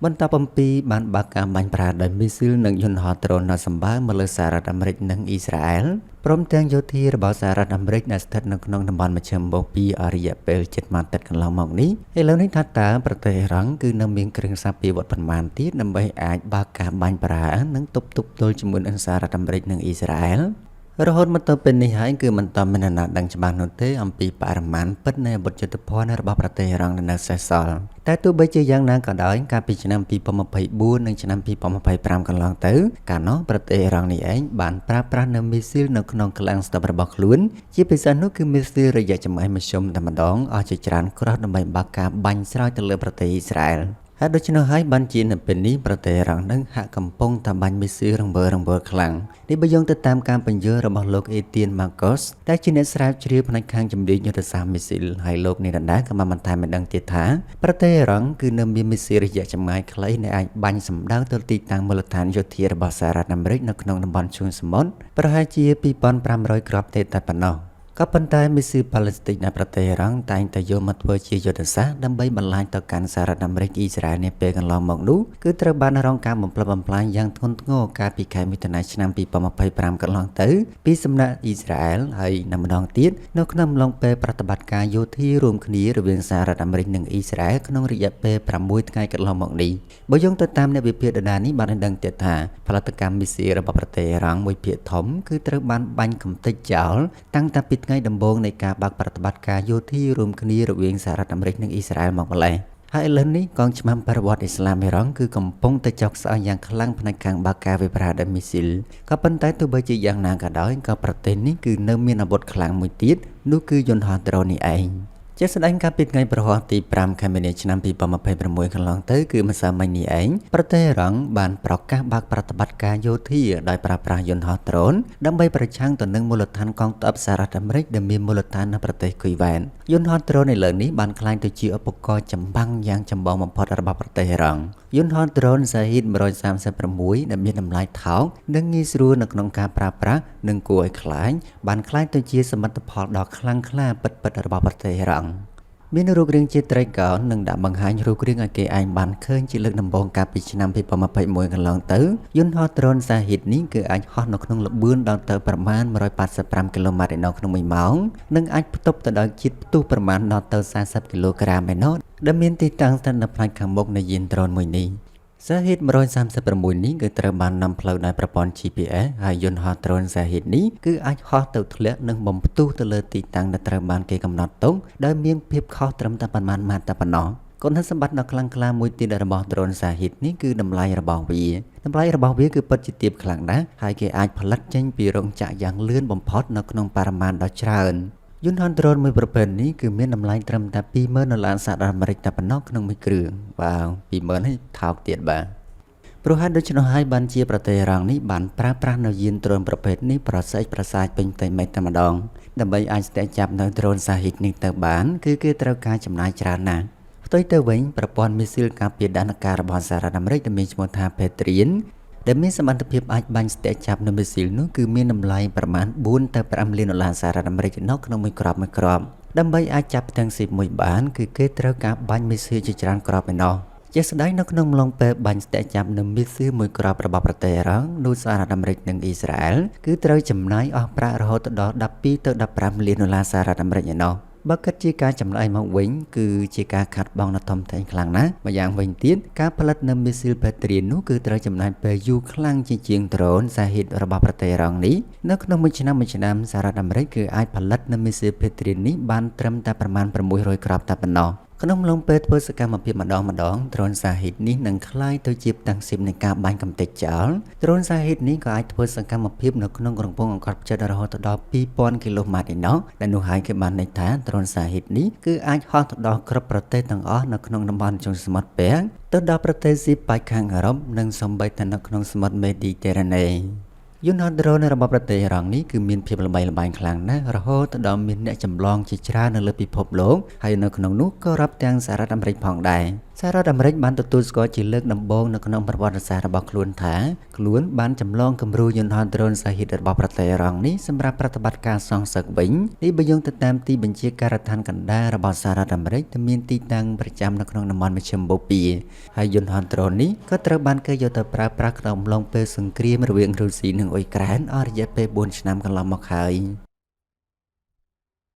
បន្ទាប់អំពីបានបើកការបាញ់ប្រាដោយមីស៊ីលនិងយន្តហោះដ្រូនដ៏សម្បើមមកលើសហរដ្ឋអាមេរិកនិងអ៊ីស្រាអែលព្រមទាំងយោធារបស់សហរដ្ឋអាមេរិកដែលស្ថិតនៅក្នុងតំបន់មជ្ឈមបូព៌ាអរិយៈពេលជិតមួយអាទិត្យកន្លងមកនេះឥឡូវនេះថាតើប្រទេសអ៊ីរ៉ង់គឺនៅមានគ្រឿងសព្វាវុធប៉ុន្មានទៀតដើម្បីអាចបើកការបាញ់ប្រានិងទប់ទល់ជាមួយនឹងសហរដ្ឋអាមេរិកនិងអ៊ីស្រាអែលរហូតមកដល់ពេលនេះហើយគឺមិនតមានអ្នកណាដឹងច្បាស់នោះទេអំពីបរិមាណពិតនៃអាវុធយុទ្ធភ័ណ្ឌរបស់ប្រទេសអ៊ីរ៉ង់នៅសេសសល់តែទោះបីជាយ៉ាងណាក៏ដោយកាលពីឆ្នាំ2024និងឆ្នាំ2025កន្លងទៅកាលនោះប្រទេសអ៊ីរ៉ង់នេះឯងបានប្រើប្រាស់នូវមីស៊ីលនៅក្នុងក្លាំងស្តុបរបស់ខ្លួនជាពិសេសនោះគឺមីស៊ីលរយៈចម្ងាយមធ្យមតែម្ដងអស់ជាច្រើនគ្រាប់ដើម្បីបើកការបាញ់ស្រោចទៅលើប្រទេសអ៊ីស្រាអែលហើយដូច្នោះហើយបានជានៅពេលនេះប្រទេសអ៊ីរ៉ង់នឹងហាក់កំពុងតែបាញ់មីស៊ីលរង្វើខ្លាំងនេះបើយោងទៅតាមការបញ្យល់របស់លោកអេទៀនម៉ាកូសដែលជាអ្នកស្រាវជ្រាវផ្នែកខាងជំនាញយុទ្ធសាស្ត្រមីស៊ីលហើយលោកនេះដដែលក៏បានបន្ថែមឲ្យដឹងទៀតថាប្រទេសអ៊ីរ៉ង់គឺនៅមានមីស៊ីលរយៈចម្ងាយខ្លីដែលអាចបាញ់សម្ដៅទៅទីតាំងមូលដ្ឋានយោធារបស់សហរដ្ឋអាមេរិកនៅក្នុងតំបន់ឈូងសមុទ្រប្រហែលជា2500គ្រាប់ទេតែប៉ុណ្ណោះក៏ប៉ុន្តែមីស៊ីលប៉ាឡេស្ទីកនៅប្រទេសអ៊ីរ៉ង់តែងតែយកមកធ្វើជាយុទ្ធសាស្ត្រដើម្បីបន្លាចទៅកាន់សហរដ្ឋអាមេរិកអ៊ីស្រាអែលនាពេលកន្លងមកនោះគឺត្រូវបានរងការបំផ្លិចបំផ្លាញយ៉ាងធ្ងន់ធ្ងរកាលពីខែមិថុនាឆ្នាំ2025កន្លងទៅពីសំណាក់អ៊ីស្រាអែលហើយនៅម្ដងទៀតនៅក្នុងអំឡុងពេលប្រតិបត្តិការយោធារួមគ្នារវាងសហរដ្ឋអាមេរិកនិងអ៊ីស្រាអែលក្នុងរយៈពេល6ថ្ងៃកន្លងមកនេះបើយោងទៅតាមអ្នកវិភាគដដែលនេះបានដឹងទៀតថាផលិតកម្មមីស៊ីលរបស់ប្រទេសអ៊ីរ៉ង់មួយភាគធំគឺត្រូវបានបាញ់កំទេចចោលតាំងពីថ្ងៃដំបូងនៃការបើកប្រតិបត្តិការយោធារួមគ្នារវាងសហរដ្ឋអាមេរិកនិងអ៊ីស្រាអែលមកម្ល៉េះហើយឥឡូវនេះកងឆ្មាំបរិវត្តអ៊ីស្លាមអ៊ីរ៉ង់គឺកំពុងតែចុកស្អយយ៉ាងខ្លាំងផ្នែកខាងបើកការវាយប្រហារដោយមីស៊ីលក៏ប៉ុន្តែទោះបីជាយ៉ាងណាក៏ដោយក៏ប្រទេសនេះគឺនៅមានអាវុធខ្លាំងមួយទៀតនោះគឺយន្តហោះដ្រូននេះឯងជាស្ដែងកាលពីថ្ងៃប្រហ័សទី5ខែមីនាឆ្នាំ2026កន្លងទៅគឺម្សិលមិញនេះឯងប្រទេសអ៊ីរ៉ង់បានប្រកាសបើកប្រតិបត្តិការយោធាដោយប្រើប្រាស់យន្តហោះដ្រូនដើម្បីប្រឆាំងទៅនឹងមូលដ្ឋានកងទ័ពសហរដ្ឋអាមេរិកដែលមានមូលដ្ឋាននៅប្រទេសគុយវ៉ែនយន្តហោះដ្រូនឥឡូវនេះបានក្លាយទៅជាឧបករណ៍ចម្បាំងយ៉ាងចម្បងបំផុតរបស់ប្រទេសអ៊ីរ៉ង់យន្តហោះដ្រូន Shahed 136ដែលមានតម្លៃថោកនិងងាយស្រួលនៅក្នុងការប្រើប្រាស់និងគួរឲ្យខ្លាចបានក្លាយទៅជាសមិទ្ធផលដ៏ខ្លាំងក្លាពិតៗរបស់ប្រទេសអ៊ីរ៉ង់មានរូបរាងជាត្រីកោណនិងដាក់បង្ហាញរូបរាងឲ្យគេឯងបានឃើញជាលើកដំបូងកាលពីឆ្នាំ2021កន្លងទៅយន្តហោះដ្រូន Shahed នេះគឺអាចហោះនៅក្នុងល្បឿនដល់ទៅប្រមាណ185គីឡូម៉ែត្រ/ក្នុង1ម៉ោងនិងអាចផ្ទុកទៅដោយជាតិផ្ទុះប្រមាណដល់ទៅ40គីឡូក្រាមឯណោះដែលមានទីតាំងស្ថិតនៅផ្នែកខាងមុខនៃយានដ្រូនមួយនេះShahed 136នេះគឺត្រូវបាននាំផ្លូវដោយប្រព័ន្ធ GPS ហើយយន្តហោះដ្រូន Shahed នេះគឺអាចហោះទៅធ្លាក់និងបំផ្ទុះទៅលើទីតាំងដែលត្រូវបានគេកំណត់ទុកដោយមានភាពខុសត្រឹមតែប៉ុន្មានម៉ាត្រតែប៉ុណ្ណោះគុណសម្បត្តិដ៏ខ្លាំងក្លាមួយទៀតរបស់ដ្រូន Shahed នេះគឺតម្លៃរបស់វាគឺពិតជាទាបខ្លាំងណាស់ហើយគេអាចផលិតចេញពីរោងចក្រយ៉ាងលឿនបំផុតនៅក្នុងបរិមាណដ៏ច្រើនយន្តហោះដ្រូនមួយប្រភេទនេះគឺមានតម្លៃត្រឹមតែ$20,000សហរដ្ឋអាមេរិកតែប៉ុណ្ណោះក្នុងមួយគ្រឿងបាទ$20,000នេះថោកទៀតបាទព្រោះហេតុដូច្នោះហើយបានជាប្រទេសអ៊ីរ៉ង់នេះបានប្រើប្រាស់នៅយានដ្រូនប្រភេទនេះប្រសេកប្រសាចពេញផ្ទៃមេឃតែម្ដងដើម្បីអាចស្ទាក់ចាប់នៅដ្រូន Shahed នេះទៅបានគឺគេត្រូវការចំណាយច្រើនណាស់ផ្ទុយទៅវិញប្រព័ន្ធមីស៊ីលការពារដែនអាកាសរបស់សហរដ្ឋអាមេរិកដែលមានឈ្មោះថា Patriot ដែលមានសមត្ថភាពអាចបាញ់ស្ទាក់ចាប់នៅមីស៊ីលនោះគឺមានតម្លៃប្រមាណ$4 ទៅ$5 លានសហរដ្ឋអាមេរិកនៅក្នុងមួយគ្រាប់ដើម្បីអាចចាប់ផ្ទាំងស៊ីបមួយបានគឺគេត្រូវការបាញ់មីស៊ីលជាច្រើនគ្រាប់ឯណោះជាស្ដែងនៅក្នុងអំឡុងពេលបាញ់ស្ទាក់ចាប់នៅមីស៊ីលមួយគ្រាប់របស់ប្រទេសអ៊ីរ៉ង់នោះសហរដ្ឋអាមេរិកនិងអ៊ីស្រាអែលគឺត្រូវចំណាយអស់ប្រាក់រហូតដល់$12 ទៅ$15 លានសហរដ្ឋអាមេរិកឯណោះបើគិតជាការចំណាយមកវិញគឺជាការខាត់បងដ៏ធំធេងខ្លាំងណាស់ម្យ៉ាងវិញទៀតការផលិតនៅមីស៊ីល Patriot នោះគឺត្រូវចំណាយពេលយូរខ្លាំងជាងដ្រូន Shahed របស់ប្រទេសអ៊ីរ៉ង់នេះនៅក្នុងមួយឆ្នាំសហរដ្ឋអាមេរិកគឺអាចផលិតនៅមីស៊ីល Patriot នេះបានត្រឹមតែប្រមាណ600គ្រាប់តែប៉ុណ្ណោះក្នុងអំឡុងពេលធ្វើសកម្មភាពម្ដងដ្រូន Shahed នេះនឹងក្លាយទៅជាផ្ទាំងស៊ីបនៃការបាញ់កំទេចចោលដ្រូន Shahed នេះក៏អាចធ្វើសកម្មភាពនៅក្នុងរង្វង់អង្កត់ផ្ចិតរហូតដល់2000គីឡូម៉ែត្រឯណោះដែលនោះហើយគេបានន័យថាដ្រូន Shahed នេះគឺអាចហោះទៅដល់គ្រប់ប្រទេសទាំងអស់នៅក្នុងតំបន់ជើងសមុទ្រពាក់ទៅដល់ប្រទេសស៊ីប៉ែកខាងអឺរ៉ុបនិងសូម្បីតែនៅក្នុងសមុទ្រមេឌីទែរ៉ាណេយន្តហោះដ្រូនរបស់ប្រទេសអ៊ីរ៉ង់នេះគឺមានភាពល្បីល្បាញខ្លាំងណាស់រហូតដល់មានអ្នកចម្លងជាច្រើននៅលើពិភពលោកហើយនៅក្នុងនោះក៏រាប់ទាំងសហរដ្ឋអាមេរិកផងដែរ សហរដ្ឋអាមេរិកបានទទួលស្គាល់ជាលើកដំបូងនៅក្នុងប្រវត្តិសាស្ត្ររបស់ខ្លួនថាខ្លួនបានចម្លងគំរូយន្តហោះដ្រូនសាហ៊ីតរបស់ប្រទេសអ៊ីរ៉ង់នេះសម្រាប់ប្រតិបត្តិការសងសឹកវិញនេះបើយោងទៅតាមទីបញ្ជាការដ្ឋានកណ្ដាលរបស់សហរដ្ឋអាមេរិកដែលមានទីតាំងប្រចាំនៅក្នុងតំបន់មជ្ឈិមបូព៌ាហើយយន្តហោះដ្រូននេះក៏ត្រូវបានគេយកទៅប្រើប្រាស់ក្នុងអំឡុងពេលសង្គ្រាមរវាងរុស្ស៊ីនិងអ៊ុយក្រែនអស់រយៈពេល4ឆ្នាំកន្លងមកហើយ